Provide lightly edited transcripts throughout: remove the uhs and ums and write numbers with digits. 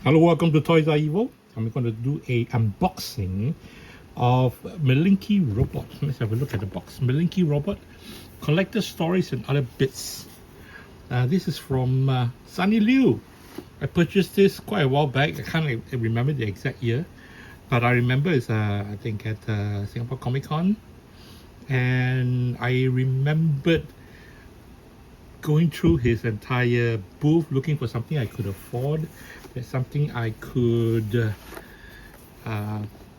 Hello, welcome to TOYSREVIL. I'm going to do a unboxing of Malinky Robot. Let's have a look at the box. Malinky Robot, collector stories and other bits. This is from Sunny Liu. I purchased this quite a while back. I can't remember the exact year, but I remember it's I think at Singapore Comic Con, and I remembered going through his entire booth looking for something I could afford, something I could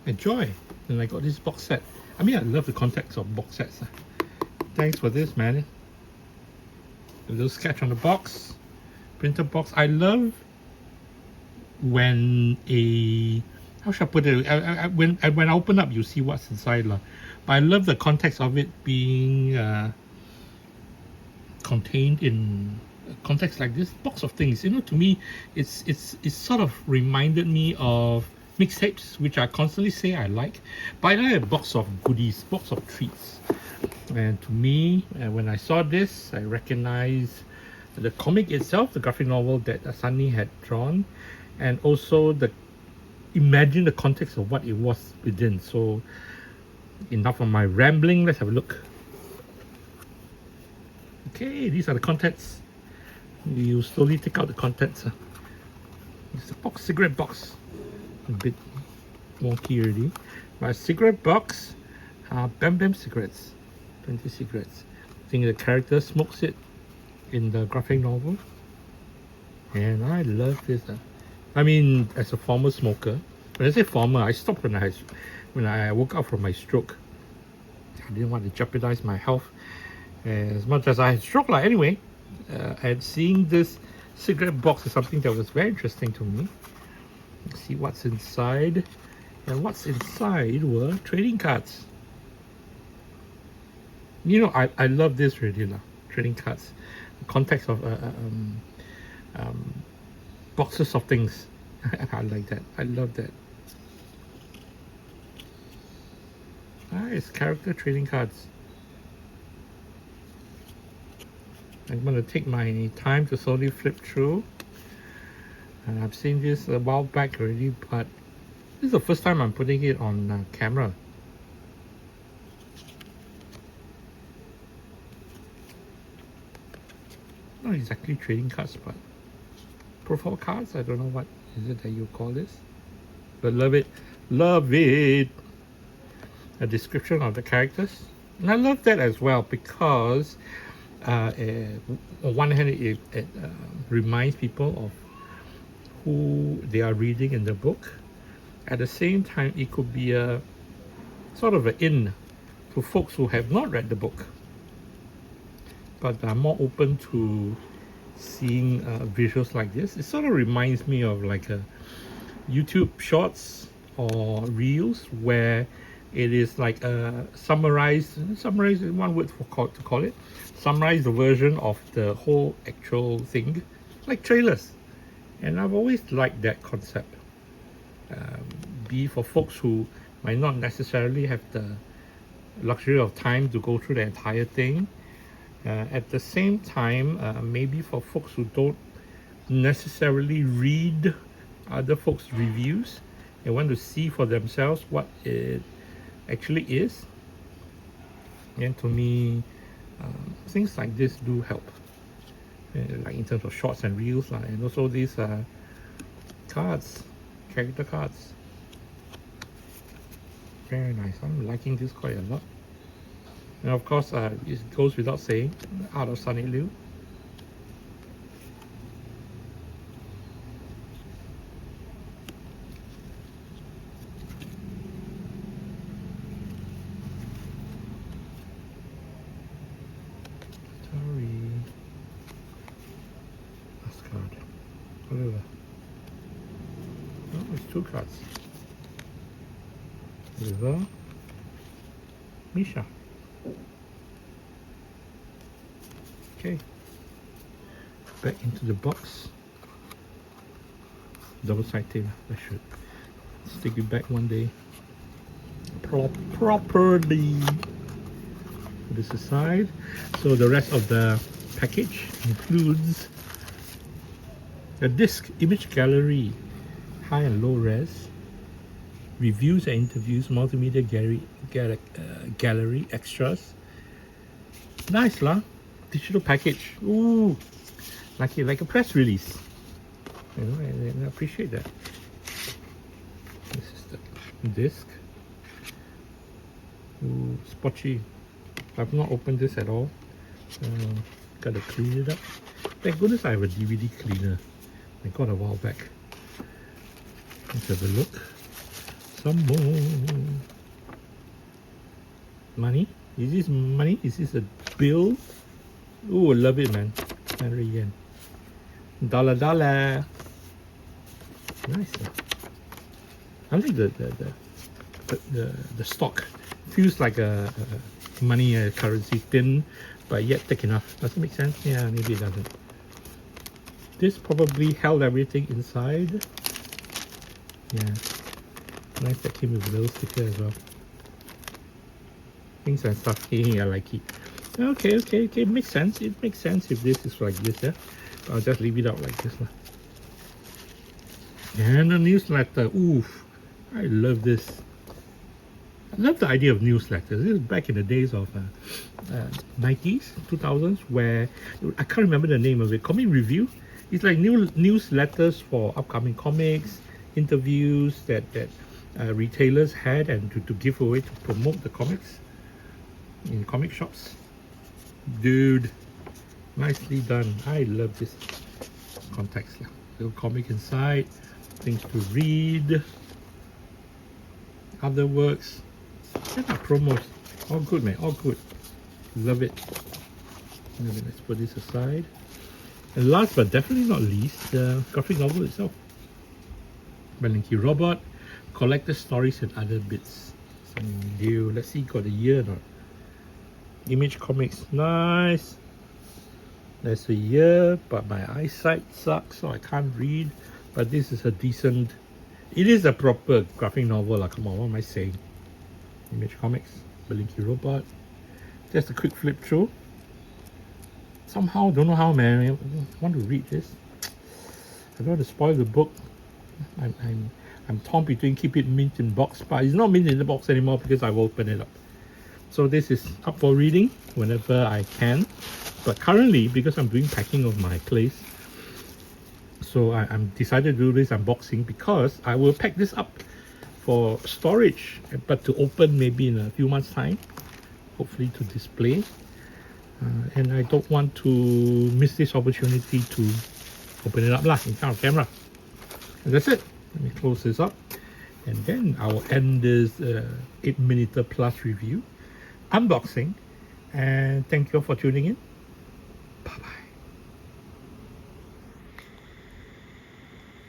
enjoy, and I got this box set. I mean, I love the context of box sets. Thanks for this, man. A little sketch on the box, printer box. I love when how should I put it? When I open up, you see what's inside, lah. But I love the context of it being contained in a context like this box of things. You know, to me, it's sort of reminded me of mixtapes, which I constantly say I like, but I like a box of goodies, box of treats. And to me, when I saw this, I recognized the comic itself, the graphic novel that Sunny had drawn, and also imagine the context of what it was within. So enough of my rambling, let's have a look. Okay, these are the contents. You slowly take out the contents. It's a box, cigarette box. A bit wonky already. My cigarette box, Bam Bam cigarettes. 20 cigarettes. I think the character smokes it in the graphic novel. And I love this. I mean, as a former smoker, when I say former, I stopped when I woke up from my stroke. I didn't want to jeopardize my health as much as I had stroke. Anyway, and seeing this cigarette box is something that was very interesting to me. Let's see what's inside. And what's inside were trading cards. You know, I love this really, trading cards. The context of boxes of things. I like that. I love that. It's character trading cards. I'm going to take my time to slowly flip through. And I've seen this a while back already, but this is the first time I'm putting it on camera. Not exactly trading cards, but profile cards. I don't know what is it that you call this, but love it. Love it. A description of the characters. And I love that as well because on one hand, it reminds people of who they are reading in the book. At the same time, it could be a sort of an in to folks who have not read the book, but are more open to seeing visuals like this. It sort of reminds me of like a YouTube shorts or reels where it is like a summarize is one word to call it, summarize the version of the whole actual thing, like trailers. And I've always liked that concept, be for folks who might not necessarily have the luxury of time to go through the entire thing. At the same time, maybe for folks who don't necessarily read other folks' reviews and want to see for themselves what it actually is. And to me, things like this do help, like in terms of shorts and reels, and also these cards, character cards. Very nice. I'm liking this quite a lot. And of course, it goes without saying, out of Sunny Liu. Last card. Whatever. Oh, it's two cards. River. Misha. Okay. Back into the box. Double side tape. I should stick it back one day properly. Put this aside. So the rest of the package includes a disc image gallery high and low res. Reviews and interviews, multimedia gallery extras. Nice lah. Digital package. Ooh, like a press release. You know, and I appreciate that. This is the disc. Ooh, spotchy. I've not opened this at all. Gotta clean it up. Thank goodness I have a DVD cleaner. I got a while back. Let's have a look. Some more money. Is this money? Is this a bill? Oh, I love it, man. 100 yen. Dollar. Nice. I like the stock. Feels like a money currency, thin, but yet thick enough. Does it make sense? Yeah, maybe it doesn't. This probably held everything inside. Yeah. Nice that came with a little sticker as well. Things and stuff. Hey, I like it. Okay. It makes sense. It makes sense if this is like this, yeah. I'll just leave it out like this. And a newsletter. Oof. I love this. I love the idea of newsletters. This is back in the days of 90s, 2000s, where I can't remember the name of it. Comic Review. It's like newsletters for upcoming comics, interviews that retailers had, and to give away to promote the comics in comic shops. Dude, nicely done. I love this context. Little comic inside, things to read, other works. Yeah, promos. All good, man. All good. Love it. Let's put this aside. And last but definitely not least, the graphic novel itself. Malinky Robot, collector stories and other bits. Some new. Let's see, got a year or not. Image Comics, nice. There's a year, but my eyesight sucks, so I can't read. But this is a decent. It is a proper graphic novel. Come on, what am I saying? Image Comics, Malinky Robot. Just a quick flip through. Somehow, don't know how, man. I want to read this. I don't want to spoil the book. I'm torn between keep it mint in box, but it's not mint in the box anymore because I've opened it up. So this is up for reading whenever I can. But currently, because I'm doing packing of my place, so I'm decided to do this unboxing because I will pack this up for storage, but to open maybe in a few months' time, hopefully to display. And I don't want to miss this opportunity to open it up in front of camera. And that's it. Let me close this up, and then I will end this 8-minute plus review unboxing. And thank you all for tuning in.